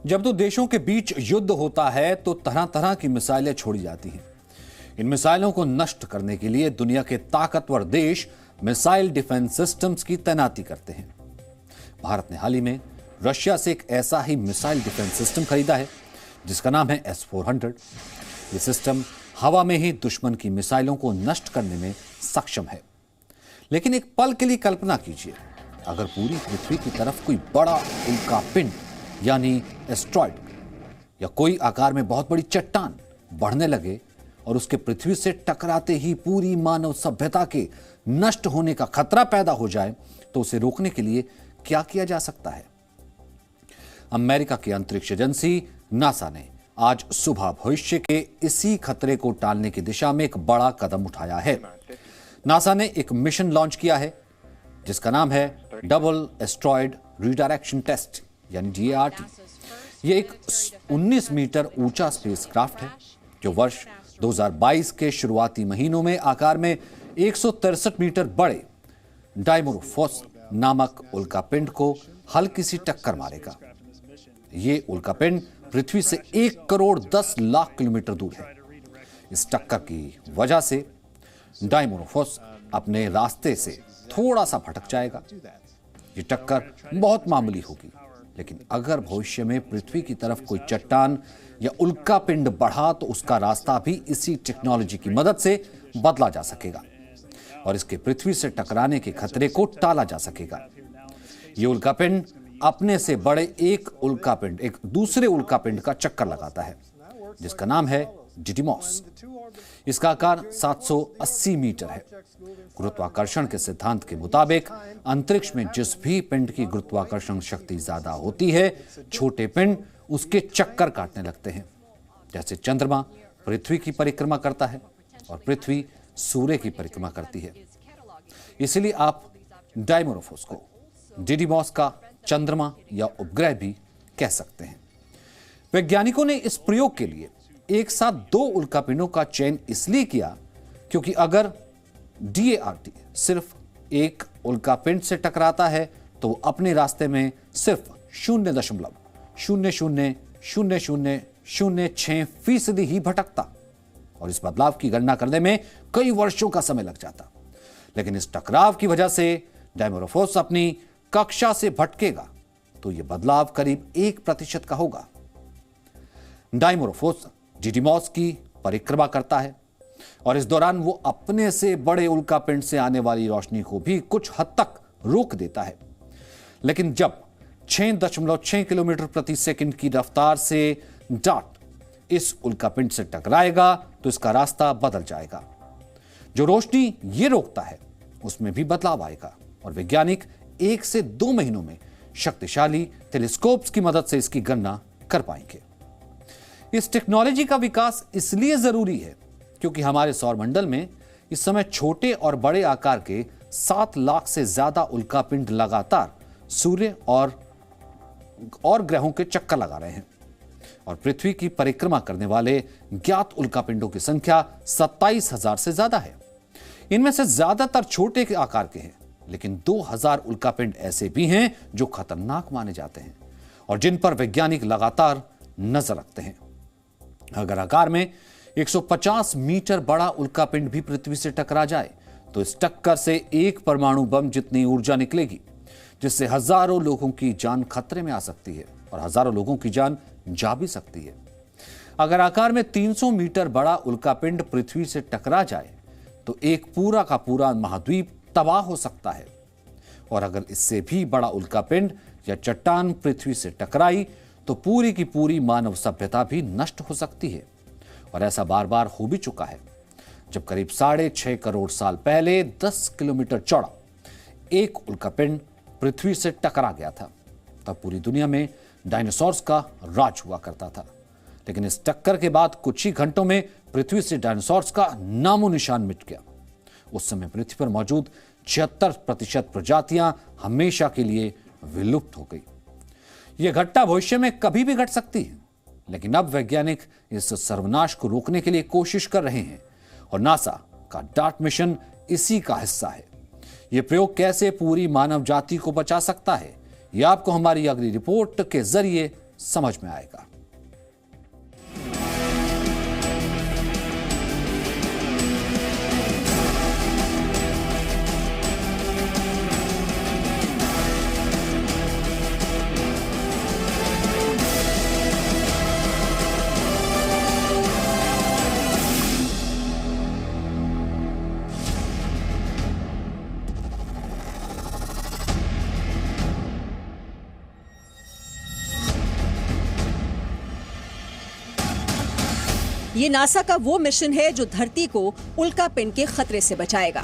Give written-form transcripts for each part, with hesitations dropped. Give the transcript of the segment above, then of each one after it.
जब दो देशों के बीच युद्ध होता है तो तरह तरह की मिसाइलें छोड़ी जाती हैं। इन मिसाइलों को नष्ट करने के लिए दुनिया के ताकतवर देश मिसाइल डिफेंस सिस्टम्स की तैनाती करते हैं। भारत ने हाल ही में रशिया से एक ऐसा ही मिसाइल डिफेंस सिस्टम खरीदा है जिसका नाम है S-400। ये सिस्टम हवा में ही दुश्मन की मिसाइलों को नष्ट करने में सक्षम है। लेकिन एक पल के लिए कल्पना कीजिए, अगर पूरी पृथ्वी की तरफ कोई बड़ा उल्कापिंड यानी एस्ट्रॉयड या कोई आकार में बहुत बड़ी चट्टान बढ़ने लगे और उसके पृथ्वी से टकराते ही पूरी मानव सभ्यता के नष्ट होने का खतरा पैदा हो जाए, तो उसे रोकने के लिए क्या किया जा सकता है? अमेरिका की अंतरिक्ष एजेंसी नासा ने आज सुबह भविष्य के इसी खतरे को टालने की दिशा में एक बड़ा कदम उठाया है। नासा ने एक मिशन लॉन्च किया है जिसका नाम है डबल एस्ट्रॉयड रिडायरेक्शन टेस्ट यानी DART। यह एक 19 मीटर ऊंचा स्पेसक्राफ्ट है जो वर्ष 2022 के शुरुआती महीनों में आकार में 163 मीटर बड़े डाइमोरोफोस नामक उल्कापिंड को हल्की सी टक्कर मारेगा। यह उल्कापिंड पृथ्वी से 1 करोड़ 10 लाख किलोमीटर दूर है। इस टक्कर की वजह से डाइमोरोफोस अपने रास्ते से थोड़ा सा भटक जाएगा। ये टक्कर बहुत मामूली होगी, लेकिन अगर भविष्य में पृथ्वी की तरफ कोई चट्टान या उल्कापिंड बढ़ा तो उसका रास्ता भी इसी टेक्नोलॉजी की मदद से बदला जा सकेगा और इसके पृथ्वी से टकराने के खतरे को टाला जा सकेगा। ये उल्कापिंड अपने से बड़े एक दूसरे उल्कापिंड का चक्कर लगाता है जिसका नाम है डिडिमॉस। इसका आकार 780 मीटर है। गुरुत्वाकर्षण के सिद्धांत के मुताबिक अंतरिक्ष में जिस भी पिंड की गुरुत्वाकर्षण शक्ति ज्यादा होती है, छोटे पिंड उसके चक्कर काटने लगते हैं। जैसे चंद्रमा पृथ्वी की परिक्रमा करता है और पृथ्वी सूर्य की परिक्रमा करती है। इसलिए आप डाइमोरोफोस को डिडिमॉस का चंद्रमा या उपग्रह भी कह सकते हैं। वैज्ञानिकों ने इस प्रयोग के लिए एक साथ 2 उल्कापिंडों का चयन इसलिए किया क्योंकि अगर DART सिर्फ एक उल्कापिंड से टकराता है तो वो अपने रास्ते में सिर्फ 0.000006% ही भटकता और इस बदलाव की गणना करने में कई वर्षों का समय लग जाता। लेकिन इस टकराव की वजह से डाइमोरोफोस अपनी कक्षा से भटकेगा तो यह बदलाव करीब 1% का होगा। डाइमोरोफोस डिडिमॉस की परिक्रमा करता है और इस दौरान वो अपने से बड़े उल्कापिंड से आने वाली रोशनी को भी कुछ हद तक रोक देता है। लेकिन जब 6.6 किलोमीटर प्रति सेकंड की रफ्तार से डार्ट इस उल्कापिंड से टकराएगा तो इसका रास्ता बदल जाएगा। जो रोशनी ये रोकता है उसमें भी बदलाव आएगा और वैज्ञानिक 1 से 2 महीनों में शक्तिशाली टेलीस्कोप्स की मदद से इसकी गणना कर पाएंगे। इस टेक्नोलॉजी का विकास इसलिए जरूरी है क्योंकि हमारे सौरमंडल में इस समय छोटे और बड़े आकार के 7 लाख से ज्यादा उल्कापिंड लगातार सूर्य और ग्रहों के चक्कर लगा रहे हैं और पृथ्वी की परिक्रमा करने वाले ज्ञात उल्कापिंडों की संख्या 27,000 से ज्यादा है। इनमें से ज्यादातर छोटे के आकार के हैं, लेकिन 2000 उल्कापिंड ऐसे भी हैं जो खतरनाक माने जाते हैं और जिन पर वैज्ञानिक लगातार नजर रखते हैं। अगर आकार में 150 मीटर बड़ा उल्कापिंड भी पृथ्वी से टकरा जाए तो इस टक्कर से एक परमाणु बम जितनी ऊर्जा निकलेगी जिससे हजारों लोगों की जान खतरे में आ सकती है और हजारों लोगों की जान जा भी सकती है। अगर आकार में 300 मीटर बड़ा उल्कापिंड पृथ्वी से टकरा जाए तो एक पूरा का पूरा महाद्वीप तबाह हो सकता है और अगर इससे भी बड़ा उल्कापिंड या चट्टान पृथ्वी से टकराई तो पूरी की पूरी मानव सभ्यता भी नष्ट हो सकती है। और ऐसा बार बार हो भी चुका है। जब करीब 6.5 करोड़ साल पहले 10 किलोमीटर चौड़ा एक उल्कापिंड पृथ्वी से टकरा गया था, तब पूरी दुनिया में डायनासोर्स का राज हुआ करता था। लेकिन इस टक्कर के बाद कुछ ही घंटों में पृथ्वी से डायनासोर्स का नामो निशान मिट गया। उस समय पृथ्वी पर मौजूद 76% प्रजातियां हमेशा के लिए विलुप्त हो गई। यह घटना भविष्य में कभी भी घट सकती है, लेकिन अब वैज्ञानिक इस सर्वनाश को रोकने के लिए कोशिश कर रहे हैं और नासा का डार्ट मिशन इसी का हिस्सा है। यह प्रयोग कैसे पूरी मानव जाति को बचा सकता है, यह आपको हमारी अगली रिपोर्ट के जरिए समझ में आएगा। ये नासा का वो मिशन है जो धरती को उल्कापिंड के खतरे से बचाएगा।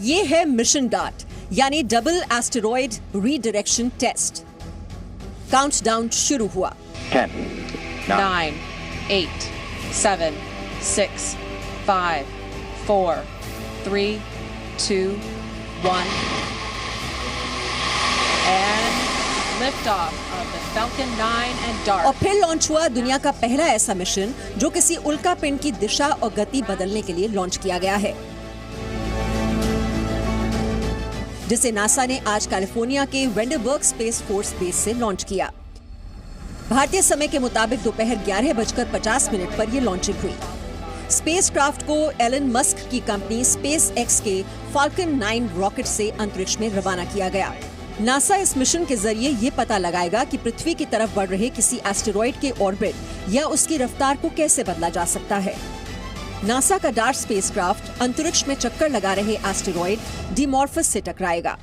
ये है मिशन डार्ट, यानी double asteroid redirection test. Countdown शुरू हुआ। 10, 9, 8, 7, 6, 5, 4, 3, 2, 1, and liftoff of the Falcon 9 and DART. और फिर लॉन्च हुआ दुनिया का पहला ऐसा मिशन जो किसी उल्कापिंड की दिशा और गति बदलने के लिए लॉन्च किया गया है, जिसे नासा ने आज कैलिफोर्निया के वेंडरबर्ग स्पेस फोर्स बेस से लॉन्च किया। भारतीय समय के मुताबिक दोपहर 11:50 पर यह लॉन्चिंग हुई। स्पेसक्राफ्ट को एलन मस्क की कंपनी स्पेस एक्स के फाल्कन 9 रॉकेट से अंतरिक्ष में रवाना किया गया। नासा इस मिशन के जरिए ये पता लगाएगा कि पृथ्वी की तरफ बढ़ रहे किसी एस्टेरॉयड के ऑर्बिट या उसकी रफ्तार को कैसे बदला जा सकता है। नासा का डार्ट स्पेसक्राफ्ट अंतरिक्ष में चक्कर लगा रहे एस्टेरॉयड डिमॉर्फस से टकराएगा।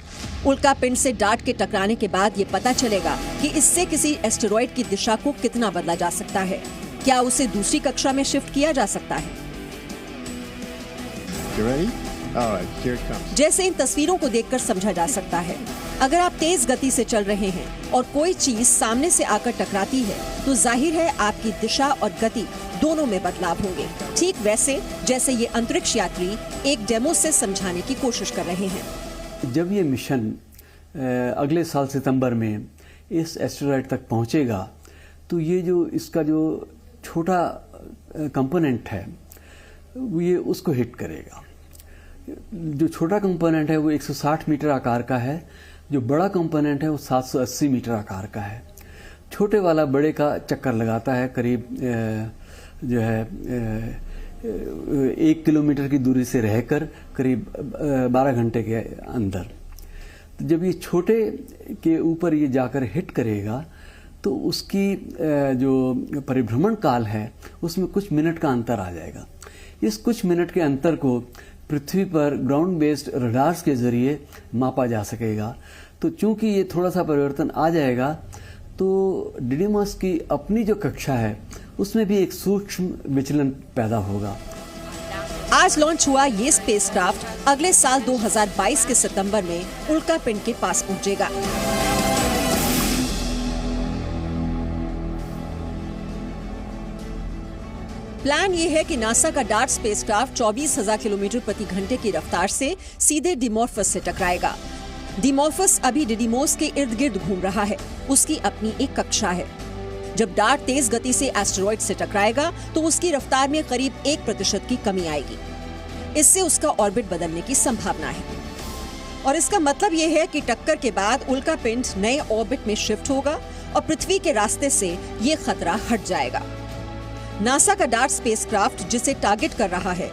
उल्कापिंड से डार्ट के टकराने के बाद ये पता चलेगा कि इससे किसी एस्टेरॉयड की दिशा को कितना बदला जा सकता है। क्या उसे दूसरी कक्षा में शिफ्ट किया जा सकता है? जैसे इन तस्वीरों को देखकर समझा जा सकता है, अगर आप तेज गति से चल रहे हैं और कोई चीज सामने से आकर टकराती है तो जाहिर है आपकी दिशा और गति दोनों में बदलाव होंगे। ठीक वैसे जैसे ये अंतरिक्ष यात्री एक डेमो से समझाने की कोशिश कर रहे हैं। जब ये मिशन अगले साल सितंबर में इस एस्टेरॉयड तक पहुंचेगा तो ये जो इसका जो छोटा कंपोनेंट है ये उसको हिट करेगा। जो छोटा कंपोनेंट है वो 160 मीटर आकार का है, जो बड़ा कंपोनेंट है वो 780 मीटर आकार का है। छोटे वाला बड़े का चक्कर लगाता है करीब जो है 1 किलोमीटर की दूरी से रहकर करीब 12 घंटे के अंदर। तो जब ये छोटे के ऊपर ये जाकर हिट करेगा तो उसकी जो परिभ्रमण काल है उसमें कुछ मिनट का अंतर आ जाएगा। इस कुछ मिनट के अंतर को पृथ्वी पर ग्राउंड बेस्ड रडार्स के जरिए मापा जा सकेगा। तो चूंकि ये थोड़ा सा परिवर्तन आ जाएगा तो डिडिमस की अपनी जो कक्षा है उसमें भी एक सूक्ष्म विचलन पैदा होगा। आज लॉन्च हुआ ये स्पेसक्राफ्ट अगले साल 2022 के सितंबर में उल्कापिंड के पास पहुंचेगा। प्लान ये है कि नासा का डार्ट स्पेसक्राफ्ट 24,000 किलोमीटर प्रति घंटे की रफ्तार से सीधे डिमॉर्फस से टकराएगा। डिमॉर्फस अभी डिडिमोस के इर्द गिर्द घूम रहा है, उसकी अपनी एक कक्षा है। जब डार्ट तेज गति से एस्टेरॉयड से टकराएगा तो उसकी रफ्तार में करीब 1% की कमी आएगी। इससे उसका ऑर्बिट बदलने की संभावना है और इसका मतलब यह है कि टक्कर के बाद उल्कापिंड नए ऑर्बिट में शिफ्ट होगा और पृथ्वी के रास्ते से ये खतरा हट जाएगा। नासा का डार्ट स्पेसक्राफ्ट जिसे टारगेट कर रहा है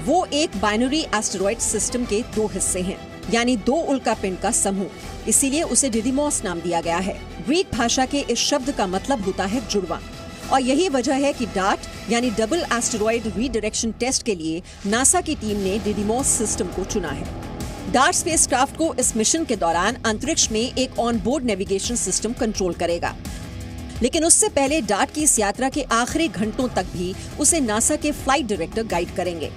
वो एक बाइनरी एस्टेरॉयड सिस्टम के 2 हिस्से हैं, यानी 2 उल्कापिंड का समूह। इसीलिए उसे डिडिमॉस नाम दिया गया है। ग्रीक भाषा के इस शब्द का मतलब होता है जुड़वा और यही वजह है कि डार्ट यानी डबल एस्टेरॉयड रीडायरेक्शन टेस्ट के लिए नासा की टीम ने डिडिमॉस सिस्टम को चुना है। डार्ट स्पेसक्राफ्ट को इस मिशन के दौरान अंतरिक्ष में एक ऑनबोर्ड नेविगेशन सिस्टम कंट्रोल करेगा, लेकिन उससे पहले डार्ट की इस यात्रा के आखिरी घंटों तक भी उसे नासा के फ्लाइट डायरेक्टर गाइड करेंगे।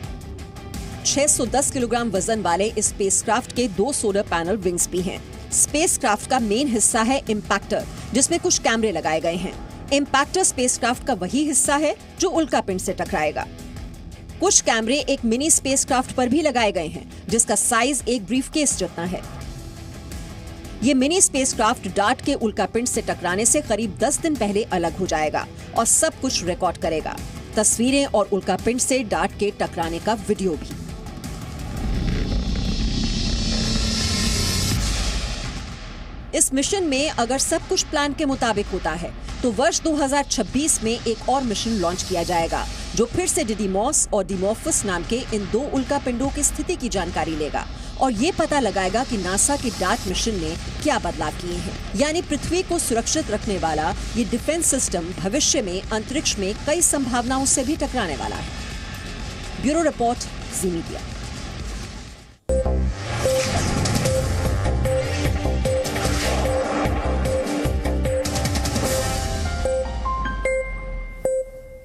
610 किलोग्राम वजन वाले इस स्पेसक्राफ्ट के 2 सोलर पैनल विंग्स भी हैं। स्पेसक्राफ्ट का मेन हिस्सा है इम्पैक्टर, जिसमें कुछ कैमरे लगाए गए हैं। इम्पैक्टर स्पेसक्राफ्ट का वही हिस्सा है जो उल्कापिंड से टकराएगा। कुछ कैमरे एक मिनी स्पेसक्राफ्ट पर भी लगाए गए हैं, जिसका साइज एक ब्रीफकेस जितना है। ये मिनी स्पेसक्राफ्ट डार्ट के उल्कापिंड से टकराने से करीब 10 दिन पहले अलग हो जाएगा और सब कुछ रिकॉर्ड करेगा, तस्वीरें और उल्कापिंड से डार्ट के टकराने का वीडियो भी। इस मिशन में अगर सब कुछ प्लान के मुताबिक होता है तो वर्ष 2026 में एक और मिशन लॉन्च किया जाएगा जो फिर से डिडीमॉस और डिमॉर्फस नाम के इन 2 उल्कापिंडों की स्थिति की जानकारी लेगा और ये पता लगाएगा कि नासा के डार्ट मिशन ने क्या बदलाव किए हैं। यानी पृथ्वी को सुरक्षित रखने वाला ये डिफेंस सिस्टम भविष्य में अंतरिक्ष में कई संभावनाओं से भी टकराने वाला है। Bureau report, ji media.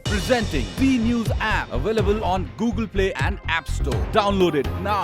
Presenting B News app, available on Google Play and App Store. Download it now.